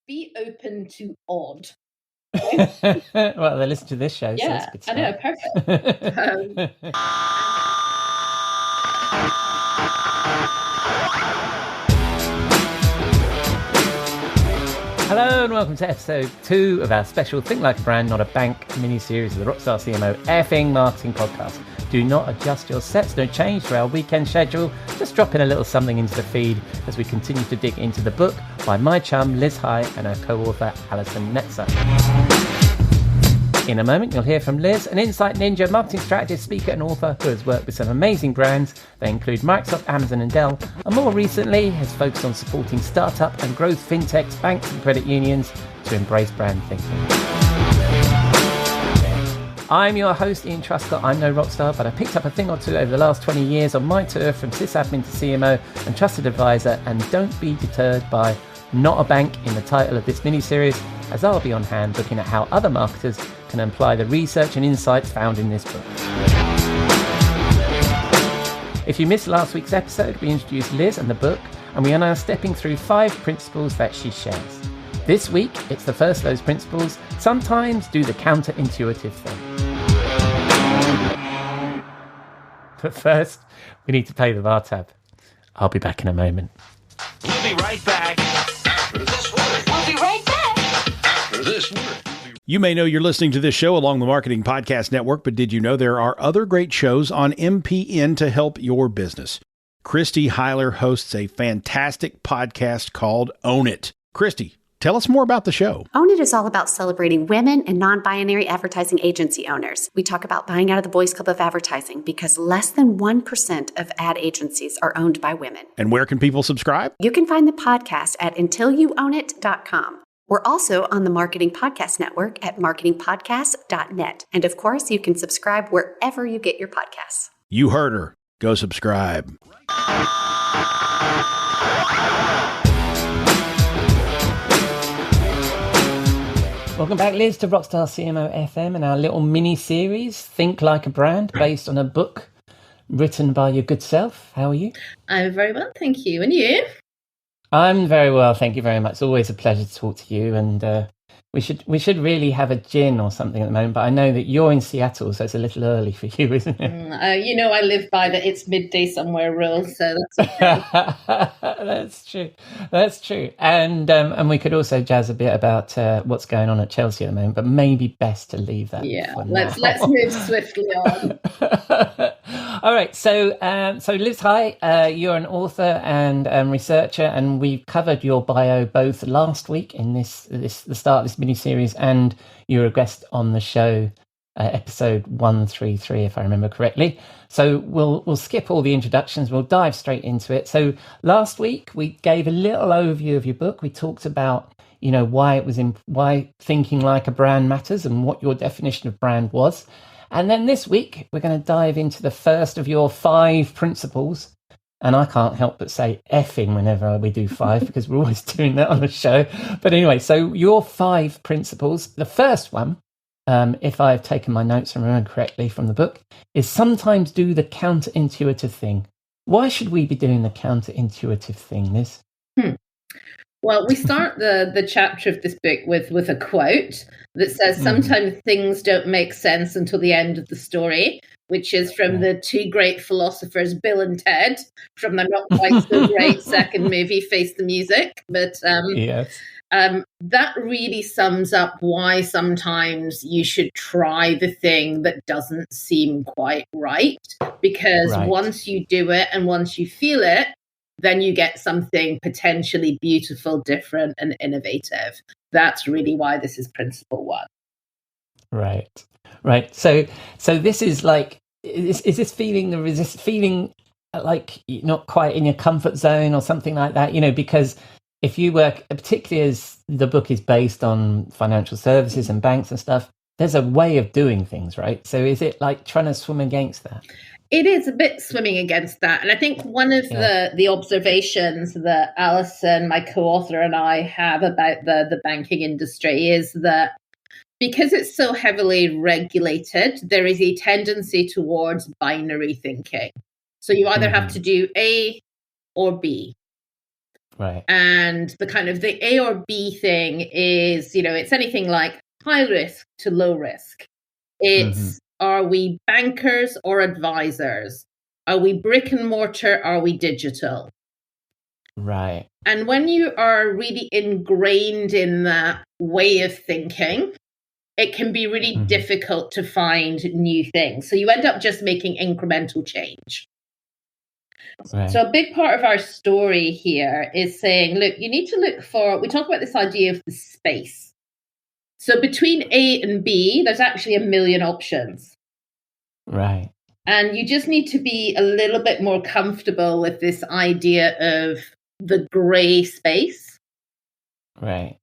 be open to odd. Well, they listen to this show, so Yeah, it's I know, perfect. Hello and welcome to episode 2 of our special Think Like a Brand, Not a Bank mini-series of the Rockstar CMO effing marketing podcast. Do not adjust your sets, no change to our weekend schedule. Just drop in a little something into the feed as we continue to dig into the book by my chum Liz High and her co-author Alison Netzer. In a moment, you'll hear from Liz, an insight ninja, marketing strategist, speaker and author who has worked with some amazing brands. They include Microsoft, Amazon and Dell, and more recently has focused on supporting startup and growth fintechs, banks and credit unions to embrace brand thinking. I'm your host, Ian Truscott. I'm no rockstar, but I picked up a thing or two over the last 20 years on my tour from sysadmin to CMO and trusted advisor, and don't be deterred by Not a Bank in the title of this mini-series, as I'll be on hand looking at how other marketers can apply the research and insights found in this book. If you missed last week's episode, we introduced Liz and the book, and we are now stepping through 5 principles that she shares. This week, it's the first of those principles: sometimes do the counterintuitive thing. But first, we need to pay the bar tab. I'll be back in a moment. We'll be right back after this word. We'll be right back After this word. You may know you're listening to this show along the Marketing Podcast Network, but did you know there are other great shows on MPN to help your business? Christy Heiler hosts a fantastic podcast called Own It. Christy, tell us more about the show. Own It is all about celebrating women and non-binary advertising agency owners. We talk about buying out of the Boys Club of Advertising because less than 1% of ad agencies are owned by women. And where can people subscribe? You can find the podcast at untilyouownit.com. We're also on the Marketing Podcast Network at marketingpodcast.net. And of course, you can subscribe wherever you get your podcasts. You heard her. Go subscribe. Welcome back, Liz, to Rockstar CMO FM and our little mini-series, Think Like a Brand, based on a book written by your good self. How are you? I'm very well, thank you. And you? I'm very well, thank you very much. It's always a pleasure to talk to you, and we should really have a gin or something at the moment, but I know that you're in Seattle, so it's a little early for you, isn't it? I live by the it's midday somewhere rule, so that's okay. That's true. And we could also jazz a bit about what's going on at Chelsea at the moment, but maybe best to leave that. Yeah, for let's now. move swiftly on. All right, so Liz High, you're an author and researcher, and we've covered your bio both last week in the start of this mini-series, and you were a guest on the show, episode 133, if I remember correctly. So we'll skip all the introductions, we'll dive straight into it. So last week we gave a little overview of your book. We talked about why thinking like a brand matters and what your definition of brand was. And then this week, we're going to dive into the first of your 5 principles. And I can't help but say effing whenever we do 5, because we're always doing that on the show. But anyway, so your 5 principles. The first one, if I've taken my notes and remember correctly from the book, is sometimes do the counterintuitive thing. Why should we be doing the counterintuitive thing, Liz? Well, we start the chapter of this book with a quote that says, sometimes things don't make sense until the end of the story, which is from the 2 great philosophers, Bill and Ted, from the not quite so great second movie, Face the Music. But yes. That really sums up why sometimes you should try the thing that doesn't seem quite right, because once you do it and once you feel it, then you get something potentially beautiful, different, and innovative. That's really why this is principle 1. Right. So this is like, is this feeling like you're not quite in your comfort zone or something like that? Because if you work, particularly as the book is based on financial services and banks and stuff, there's a way of doing things, right? So is it like trying to swim against that? It is a bit swimming against that. And I think one of the observations that Alison, my co-author, and I have about the banking industry is that because it's so heavily regulated, there is a tendency towards binary thinking. So you either have to do A or B. Right. And the kind of the A or B thing is, it's anything like high risk to low risk. It's, are we bankers or advisors? Are we brick and mortar? Are we digital? Right. And when you are really ingrained in that way of thinking, it can be really difficult to find new things. So you end up just making incremental change. Right. So a big part of our story here is saying, look, you need to look for, we talk about this idea of the space. So between A and B, there's actually 1 million options. Right. And you just need to be a little bit more comfortable with this idea of the gray space. Right.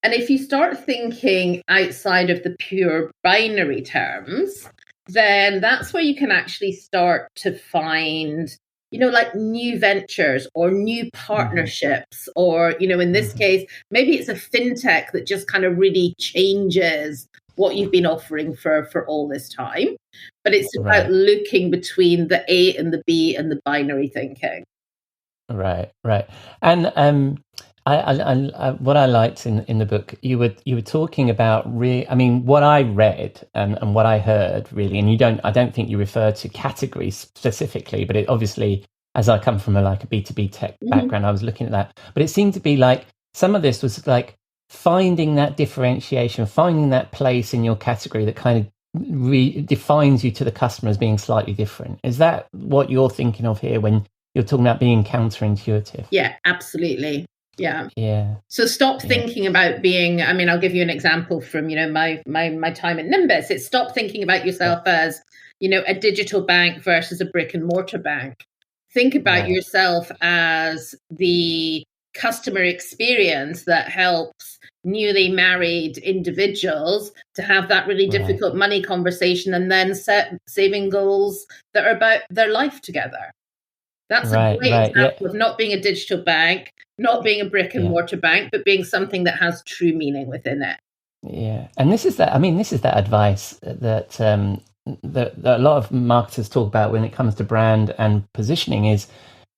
And if you start thinking outside of the pure binary terms, then that's where you can actually start to find, like new ventures or new partnerships, or, in this case, maybe it's a fintech that just kind of really changes what you've been offering for all this time. But it's about looking between the A and the B and the binary thinking. Right. And I what I liked in the book, you were talking about what I read and what I heard really, and I don't think you referred to categories specifically, but it obviously, as I come from a B2B tech background, I was looking at that, but it seemed to be like some of this was like finding that differentiation, finding that place in your category that kind of defines you to the customer as being slightly different. Is that what you're thinking of here when you're talking about being counterintuitive? Yeah, absolutely. Yeah. So stop thinking about being, I'll give you an example from, my time at Nimbus. It's stop thinking about yourself as, a digital bank versus a brick and mortar bank. Think about yourself as the customer experience that helps newly married individuals to have that really difficult money conversation and then set saving goals that are about their life together. That's a great example of not being a digital bank, not being a brick and mortar bank, but being something that has true meaning within it. Yeah. And this is that advice that a lot of marketers talk about when it comes to brand and positioning, is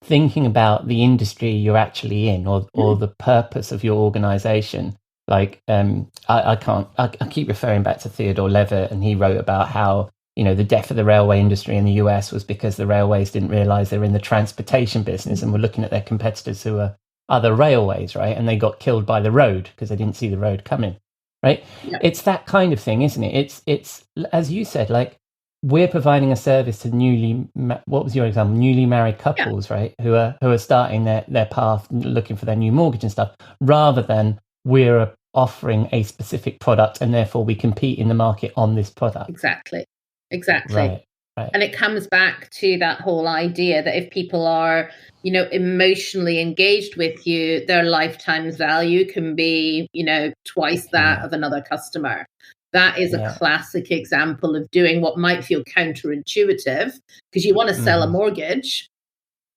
thinking about the industry you're actually in, or the purpose of your organization. Like, I keep referring back to Theodore Levitt, and he wrote about how, the death of the railway industry in the US was because the railways didn't realize they were in the transportation business and were looking at their competitors who were other railways, right? And they got killed by the road because they didn't see the road coming, right? Yeah. It's that kind of thing, isn't it? It's as you said, like, we're providing a service to what was your example? Newly married couples, right? Who are starting their path, looking for their new mortgage and stuff, rather than we're offering a specific product and therefore we compete in the market on this product. Exactly. Right. And it comes back to that whole idea that if people are, emotionally engaged with you, their lifetime value can be, twice that of another customer. That is a classic example of doing what might feel counterintuitive because you want to sell a mortgage.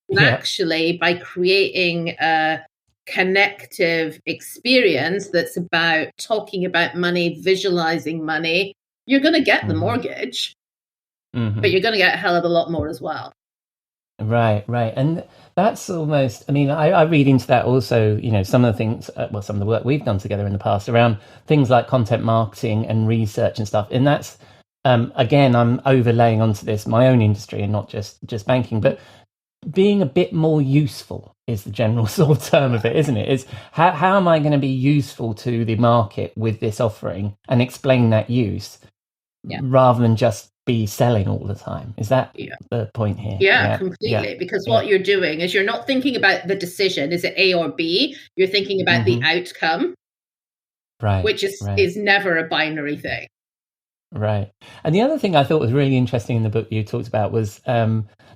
And actually, by creating a connective experience that's about talking about money, visualizing money, you're going to get the mortgage, but you're going to get a hell of a lot more as well. Right. And that's almost, I read into that also, some of the things, some of the work we've done together in the past around things like content marketing and research and stuff. And that's, again, I'm overlaying onto this my own industry and not just banking, but being a bit more useful is the general sort of term of it, isn't it? Is how am I going to be useful to the market with this offering and explain that use rather than just be selling all the time? Is that the point here? Yeah, completely. Because what you're doing is you're not thinking about the decision, is it A or B? You're thinking about the outcome, which is never a binary thing. Right. And the other thing I thought was really interesting in the book you talked about was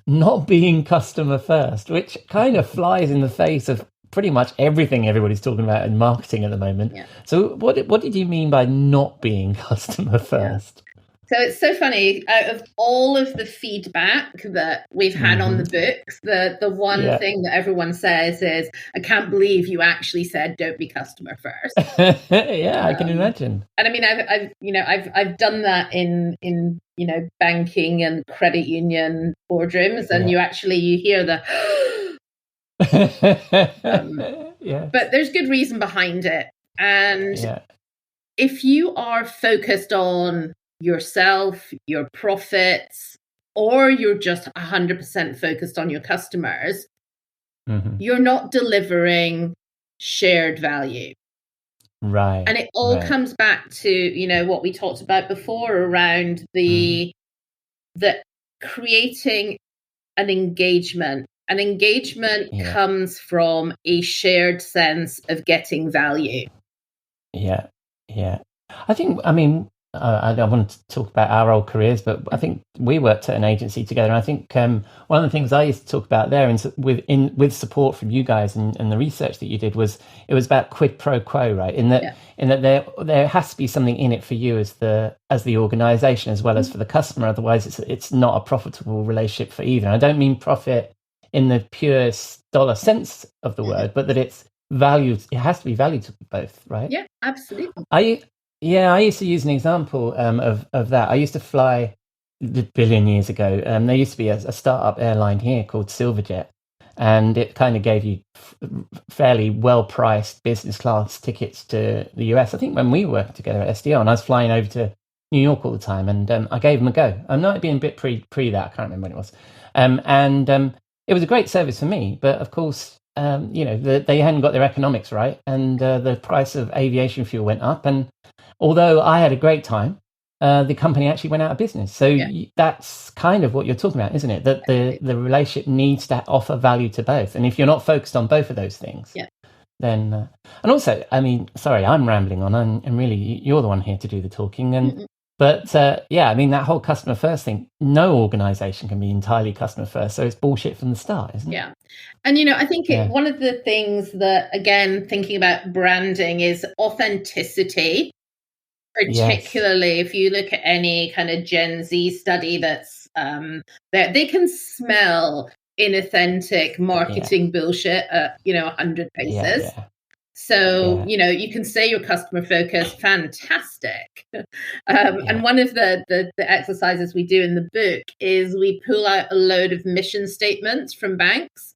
not being customer first, which kind of flies in the face of pretty much everything everybody's talking about in marketing at the moment. Yeah. So what did you mean by not being customer first? So it's so funny. Out of all of the feedback that we've had on the books, the one thing that everyone says is, "I can't believe you actually said don't be customer first." I can imagine. And I've done that in banking and credit union boardrooms, and you hear the Yeah. But there's good reason behind it. And if you are focused on yourself, your profits, or you're just 100% focused on your customers, you're not delivering shared value. Right. And it all comes back to, you know, what we talked about before around the creating an engagement. An engagement comes from a shared sense of getting value. Yeah. I don't want to talk about our old careers, but I think we worked at an agency together. And I think one of the things I used to talk about there, with support from you guys and the research that you did, was it was about quid pro quo, right? In that there has to be something in it for you as the organisation as well as for the customer. Otherwise, it's not a profitable relationship for either. And I don't mean profit in the purest dollar sense of the word, but that it's valued. It has to be valued to both, right? Yeah, absolutely. I used to use an example of that. I used to fly a billion years ago. There used to be a startup airline here called Silverjet, and it kind of gave you fairly well-priced business class tickets to the US. I think when we worked together at SDL, and I was flying over to New York all the time, and I gave them a go. I might have been a bit pre that. I can't remember when it was. It was a great service for me, but of course, they hadn't got their economics right, and the price of aviation fuel went up. And although I had a great time, the company actually went out of business. So that's kind of what you're talking about, isn't it? That the relationship needs to offer value to both. And if you're not focused on both of those things, then and also, I mean, sorry, I'm rambling on, and really, you're the one here to do the talking. And but I mean, that whole customer first thing, no organization can be entirely customer first. So it's bullshit from the start, isn't it? Yeah. And, I think one of the things that, again, thinking about branding is authenticity, particularly if you look at any kind of Gen Z study that's they can smell inauthentic marketing bullshit at, 100 paces. So, you can say you're customer focused, fantastic. And one of the exercises we do in the book is we pull out a load of mission statements from banks.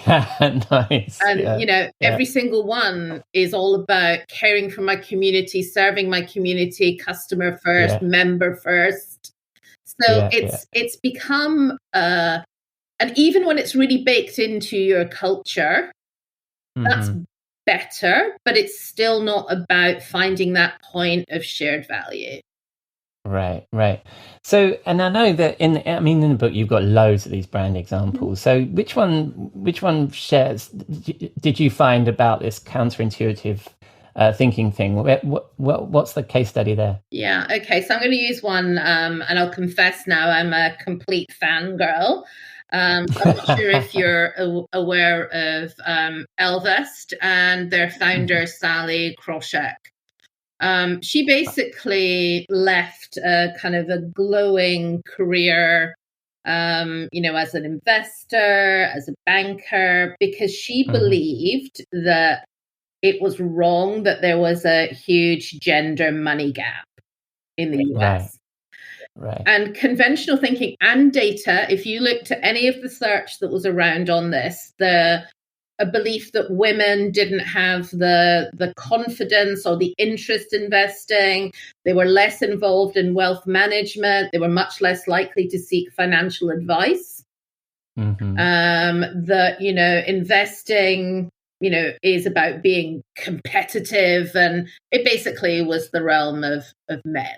Nice. And, every single one is all about caring for my community, serving my community, customer first, member first. So it's become, and even when it's really baked into your culture, that's better, but it's still not about finding that point of shared value. Right. So, and I know that in the book you've got loads of these brand examples. So, which one shares did you find about this counterintuitive thinking thing? What's the case study there? Yeah. Okay. So I'm going to use one, and I'll confess now I'm a complete fangirl. I'm not sure if you're aware of Elvest and their founder, Sally Krawcheck. She basically left a kind of a glowing career, as an investor, as a banker, because she believed that it was wrong that there was a huge gender money gap in the US. Right. And conventional thinking and data, if you looked at any of the search that was around on this, a belief that women didn't have the confidence or the interest in investing, they were less involved in wealth management, they were much less likely to seek financial advice. That, investing, is about being competitive, and it basically was the realm of men.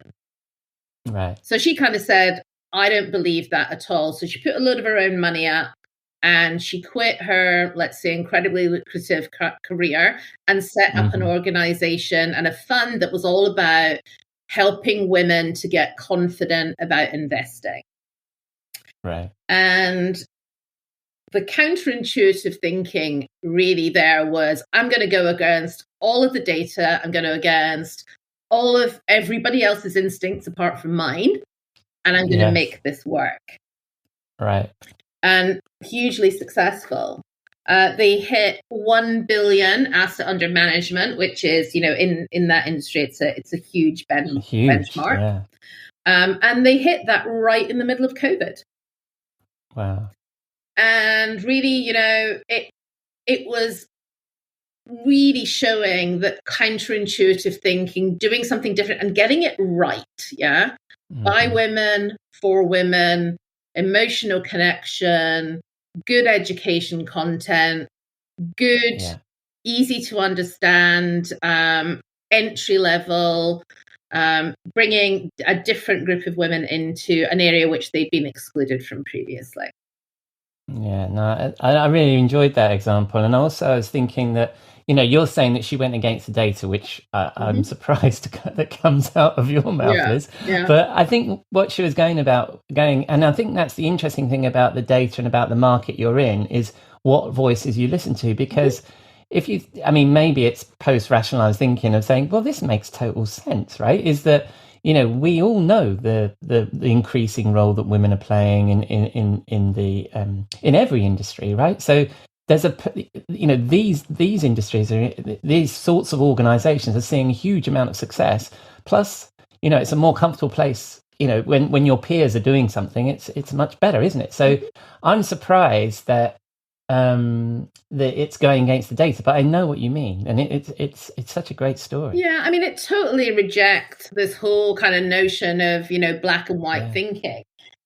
Right. So she kind of said, I don't believe that at all. So she put a lot of her own money up and she quit her, let's say, incredibly lucrative career and set up an organization and a fund that was all about helping women to get confident about investing. Right. And the counterintuitive thinking really there was, I'm going to go against all of the data. I'm going to against all of everybody else's instincts apart from mine, and I'm going to make this work. Right. And hugely successful. They hit 1 billion asset under management, which is, in that industry, it's a huge benchmark. Yeah. And they hit that right in the middle of COVID. Wow. And really, it was really showing that counterintuitive thinking, doing something different and getting it right, by women, for women, emotional connection, good education content, good, easy to understand, entry level, bringing a different group of women into an area which they'd been excluded from previously. Yeah, no, I really enjoyed that example. And also I was thinking that, you're saying that she went against the data, which I'm surprised that comes out of your mouth, Liz. Yeah. But I think what she was going, and I think that's the interesting thing about the data and about the market you're in, is what voices you listen to. Because maybe it's post-rationalized thinking of saying, well, this makes total sense, right? Is that, we all know the increasing role that women are playing in every industry, right? So there's these industries, these sorts of organizations are seeing a huge amount of success. Plus, it's a more comfortable place. When your peers are doing something, it's much better, isn't it? So I'm surprised that it's going against the data, but I know what you mean, and it's such a great story. Yeah, I mean, it totally rejects this whole kind of notion of black and white thinking.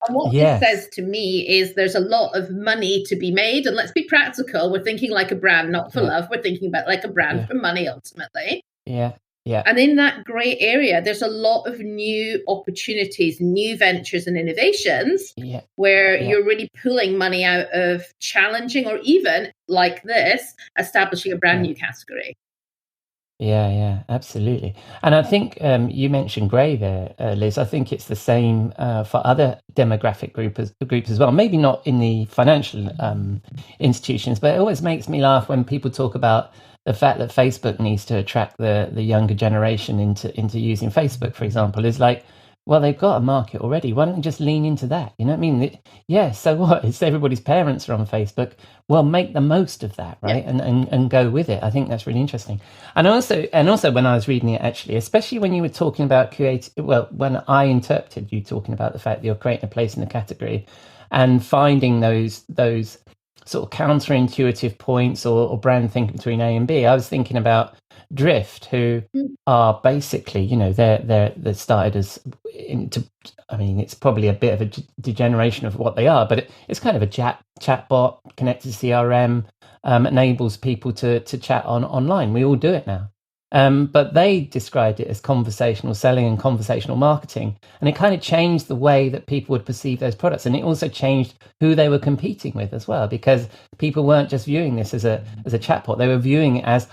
And what this says to me is there's a lot of money to be made, and let's be practical. We're thinking like a brand, not for love. We're thinking about like a brand for money, ultimately. Yeah. And in that grey area, there's a lot of new opportunities, new ventures and innovations where you're really pulling money out of challenging, or even like this, establishing a brand new category. Yeah, absolutely. And I think you mentioned grey there, Liz. I think it's the same for other demographic groups as well. Maybe not in the financial institutions, but it always makes me laugh when people talk about the fact that Facebook needs to attract the younger generation into using Facebook, for example. Is like, well, they've got a market already. Why don't they just lean into that? You know what I mean? So what? It's everybody's parents are on Facebook. Well, make the most of that, right? And go with it. I think that's really interesting. And also when I was reading it, actually, especially when you were talking about when I interpreted you talking about the fact that you're creating a place in the category and finding those sort of counterintuitive points or brand thinking between A and B, I was thinking about Drift, who are basically, they're started as it's probably a bit of a degeneration of what they are, but it's kind of a chatbot connected to CRM, enables people to chat online. We all do it now. But they described it as conversational selling and conversational marketing. And it kind of changed the way that people would perceive those products. And it also changed who they were competing with as well, because people weren't just viewing this as a chatbot. They were viewing it as,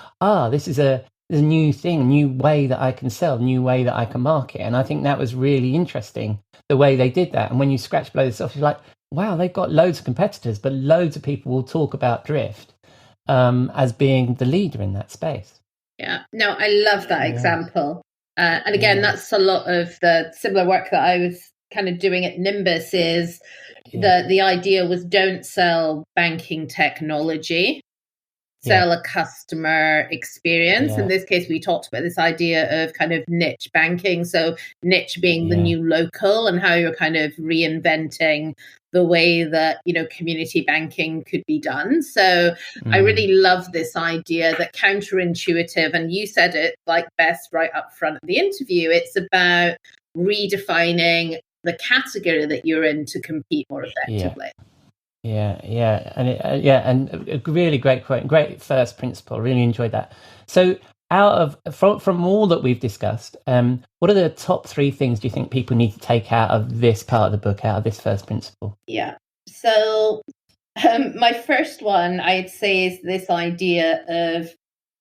this is a new thing, a new way that I can sell, a new way that I can market. And I think that was really interesting, the way they did that. And when you scratch below the surface, you're like, wow, they've got loads of competitors, but loads of people will talk about Drift as being the leader in that space. Yeah, no, I love that example. And again, that's a lot of the similar work that I was kind of doing at Nimbus is the idea was don't sell banking technology, sell a customer experience. In this case, we talked about this idea of kind of niche banking. So niche being the new local, and how you're kind of reinventing the way that, community banking could be done. So I really love this idea that counterintuitive, and you said it like best right up front of the interview, it's about redefining the category that you're in to compete more effectively. Yeah. And a really great quote, great first principle. Really enjoyed that. So from all that we've discussed, what are the top 3 things do you think people need to take out of this part of the book, out of this first principle? Yeah. So my first one, I'd say, is this idea of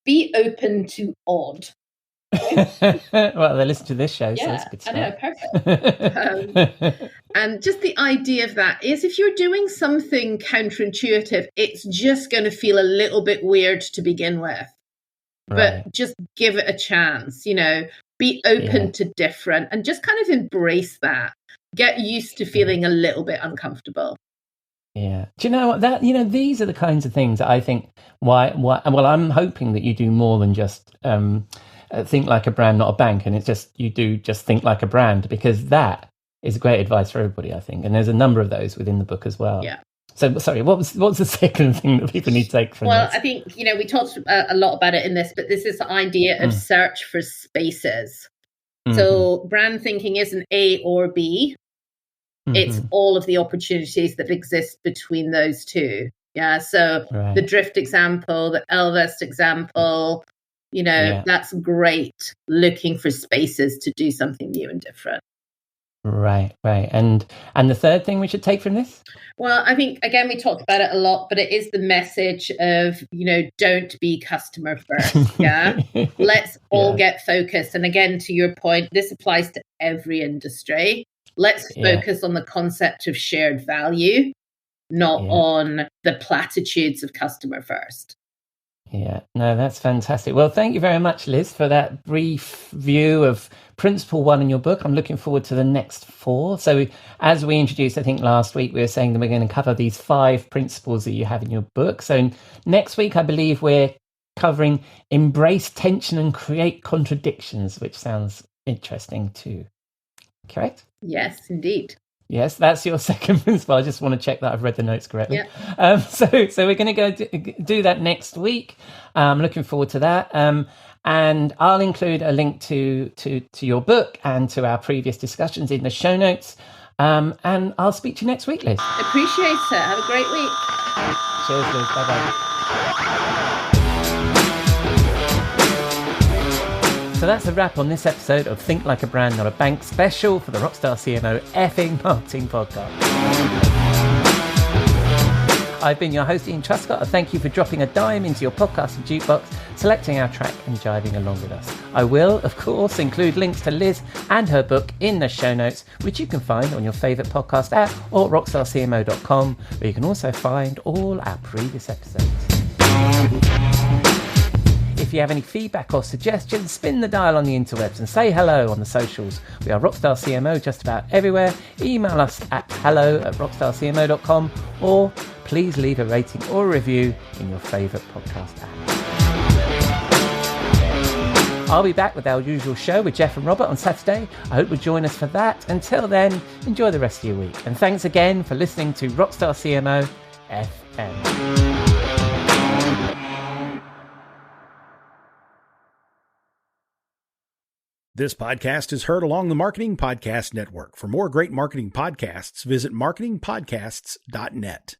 be open to odd. Well, they listen to this show, so that's good stuff. I know, perfect. And just the idea of that is, if you're doing something counterintuitive, it's just going to feel a little bit weird to begin with. But just give it a chance, be open to different, and just kind of embrace that. Get used to feeling a little bit uncomfortable. Yeah. Do you know what these are the kinds of things that I think well, I'm hoping that you do more than just think like a brand, not a bank. And it's just, you do just think like a brand, because that is great advice for everybody, I think. And there's a number of those within the book as well. Yeah. So, sorry, what's the second thing that people need to take from this? Well, I think, we talked a lot about it in this, but this is the idea of search for spaces. Mm-hmm. So brand thinking isn't A or B. Mm-hmm. It's all of the opportunities that exist between those two. Yeah. So the Drift example, the Ellevest example, that's great, looking for spaces to do something new and different. Right. And the third thing we should take from this? Well, I think, again, we talked about it a lot, but it is the message of, don't be customer first. Yeah. Let's all get focused. And again, to your point, this applies to every industry. Let's focus on the concept of shared value, not on the platitudes of customer first. Yeah, no, that's fantastic. Well, thank you very much, Liz, for that brief view of Principle 1 in your book. I'm looking forward to the next 4. So as we introduced, I think last week, we were saying that we're going to cover these 5 principles that you have in your book. So next week, I believe we're covering embrace tension and create contradictions, which sounds interesting too. Correct? Yes, indeed. Yes, that's your second principle. I just want to check that I've read the notes correctly. Yeah. So we're going to go do that next week. I'm looking forward to that. And I'll include a link to your book and to our previous discussions in the show notes. And I'll speak to you next week, Liz. Appreciate it. Have a great week. Cheers, Liz. Bye-bye. So that's a wrap on this episode of Think Like a Brand, Not a Bank special for the Rockstar CMO effing marketing podcast. I've been your host, Ian Truscott. I thank you for dropping a dime into your podcasting jukebox, selecting our track and jiving along with us. I will, of course, include links to Liz and her book in the show notes, which you can find on your favourite podcast app or rockstarcmo.com, where you can also find all our previous episodes. If you have any feedback or suggestions, spin the dial on the interwebs and say hello on the socials. We are Rockstar CMO just about everywhere. Email us at hello@rockstarcmo.com or please leave a rating or a review in your favourite podcast app. I'll be back with our usual show with Jeff and Robert on Saturday. I hope you'll join us for that. Until then, enjoy the rest of your week. And thanks again for listening to Rockstar CMO FM. This podcast is heard along the Marketing Podcast Network. For more great marketing podcasts, visit marketingpodcasts.net.